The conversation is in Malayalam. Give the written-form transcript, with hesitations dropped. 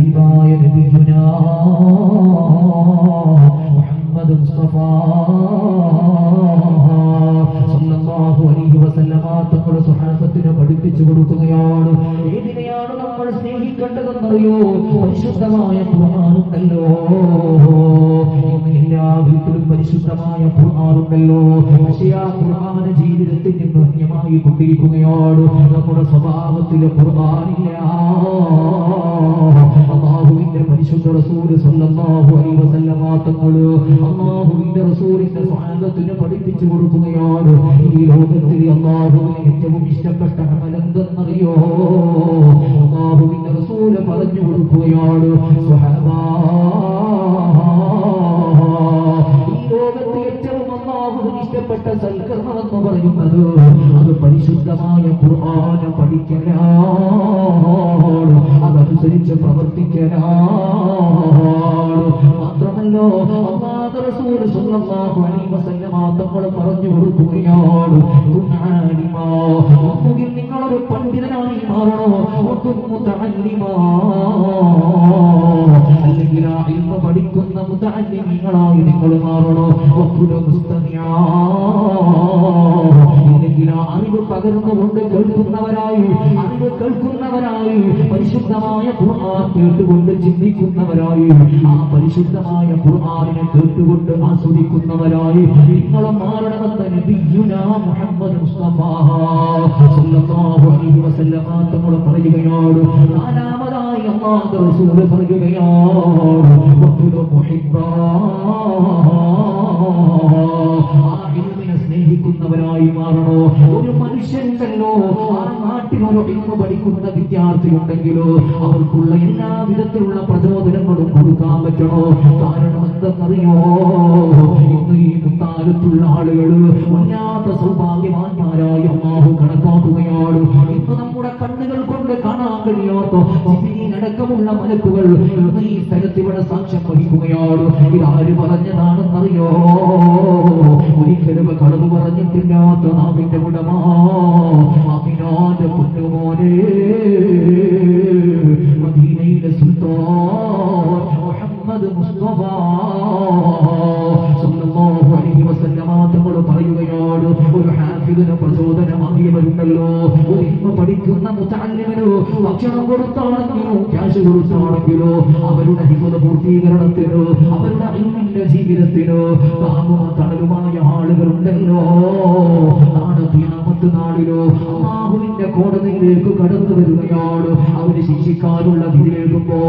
ഹബീബായ നബിയുനാ മുഹമ്മദ് മുസ്തഫ സല്ലല്ലാഹു അലൈഹി വസല്ലമ തങ്ങളുടെ സ്വഹാബത്തിനെ പഠിപ്പിച്ചു കൊടുക്കുകയാണ്. ഏതിനെയാണ് നമ്മൾ സ്നേഹിക്കേണ്ടതെന്നറിയോ? പരിശുദ്ധമായ ഖുർആനുണ്ടല്ലോ. എല്ലാ വീട്ടിലും പരിശുദ്ധമായ ഖുർആനുണ്ടല്ലോ. പക്ഷേ ആ ഖുർആൻ ജീവിതത്തിൽ നിന്ന് അന്യമായി കൊണ്ടിരിക്കുകയാണ്. നമ്മുടെ സ്വഭാവത്തിൽ ഖുർആനില്ല. അല്ലാഹുവിന്റെ പരിശുദ്ധ റസൂൽ സല്ലല്ലാഹു അലൈഹി വസല്ലമ തങ്ങൾ അല്ലാഹുവിന്റെ റസൂലിന്റെ സ്വഹാബത്തിനെ പഠിപ്പിച്ചു കൊടുക്കുകയാണ്. ഈ ലോകത്തിൽ അല്ലാഹുവിന് ഏറ്റവും ഇഷ്ടപ്പെട്ട അമൽ എന്തെന്നറിയോ? അല്ലാഹുവിന്റെ റസൂൽ പറഞ്ഞു കൊടുക്കുകയാണ്, സ്വഹാബാ, ഈ ലോകത്ത് ഏറ്റവും അല്ലാഹുവിന് ഇഷ്ടപ്പെട്ട സൽക്കർമ്മം എന്ന് പറയുന്നത് അത് പരിശുദ്ധമായ ഖുർആൻ പഠിക്കലാണ്, അതനുസരിച്ച് പ്രവർത്തിക്കലാണ്. മാത്രമല്ലോ അല്ലാഹുവിന്റെ റസൂൽ സല്ലല്ലാഹു അലൈഹി വസല്ലമ തങ്ങൾ പറഞ്ഞു കൊടുക്കുകയാണ്, നിങ്ങളൊരു പണ്ഡിതനായി മാറണോ, അല്ലെങ്കിൽ ആ ഇൽമ പഠിക്കുന്ന മുതഅല്ലിമീങ്ങളായി നിങ്ങൾ മാറണോ, അല്ലെങ്കിൽ ആ അറിവ് പകർന്നുകൊണ്ട് കേൾക്കുന്നവരായി, അറിവ് കേൾക്കുന്നവരായി, പരിശുദ്ധമായ ഖുർആൻ കേട്ടുകൊണ്ട് ചിന്തിക്കുന്നവരായി, ആ പരിശുദ്ധമായ ഖുർആനിനെ കേട്ടുകൊണ്ട് ആസ്വദിക്കുന്നവരായി നിങ്ങൾ മാറണമെന്ന് നബിയുനാ മുഹമ്മദ് മുസ്തഫ സല്ലല്ലാഹു അലൈഹി വസല്ലമ തങ്ങൾ പറയുകയാണ്. നാലാമതായി അല്ലാഹുവിന്റെ റസൂൽ പറയുകയാണ്, വഖുലു മുഹിബ്ബാ, ആ ഇൽമിനെ സ്നേഹിക്കുന്നവരായി മാറണോ. ഒരു മനുഷ്യനുണ്ടല്ലോ, ആ നാട്ടിൽ ഒരു ഇൽമ പഠിക്കുന്ന വിദ്യാർത്ഥി ഉണ്ടെങ്കിലോ അവർക്കുള്ള എല്ലാ വിധത്തിലുള്ള പ്രചോദനങ്ങളും കൊടുക്കാൻ പറ്റണോ. കാരണം എന്തെന്നറിയോ, ഇന്ന് ഈ മുത്താലത്തുള്ള ആളുകൾ വല്ലാത്ത സൗഭാഗ്യവാന്മാരായി അല്ലാഹു കണക്കാക്കുകയാണ്. ഇന്ന് നമ്മുടെ കണ്ണുകൾ കൊണ്ട് കാണാൻ കഴിയാത്ത അടക്കമുള്ള മലക്കുകൾ ഇന്ന് ഈ സ്ഥലത്ത് ഇവിടെ സാക്ഷ്യം വഹിക്കുകയാണ്. ഇതാര് പറഞ്ഞതാണെന്നറിയോ? ഒരിക്കലും കളവ് പറഞ്ഞിട്ടില്ലാത്ത നാവിന്റെ ഉടമ അമിനാന്റെ കുഞ്ഞുമോനെ, മദീനയിലെ സുൽത്താൻ മുഹമ്മദ് മുസ്തഫ സല്ലല്ലാഹു അലൈഹി വസല്ലമ തങ്ങൾ പറയുകയാണ്, ഒരു ഹാഫിദിന് പ്രചോദനമാകിയവരുണ്ടല്ലോ, ഒരു ഇൽമ പഠിക്കുന്ന മുതഅല്ലിമിന് ഭക്ഷണം കൊടുത്താണെങ്കിലോ ക്യാഷ് കൊടുത്താണെങ്കിലോ അവരുടെ ഹിഫ്ള് പൂർത്തീകരണത്തിനോ അവരുടെ ഇൽമിന്റെ ജീവിതത്തിനോ താങ്ങും തണലുമായ ആളുകളുണ്ടല്ലോ. നാളെ ഖിയാമത്ത് നാളിലോ അല്ലാഹുവിന്റെ കോടതിയിലേക്ക് കടന്നു വരികയാണ്. അവര് ശിക്ഷിക്കാനുള്ള വിധി എഴുതുമ്പോ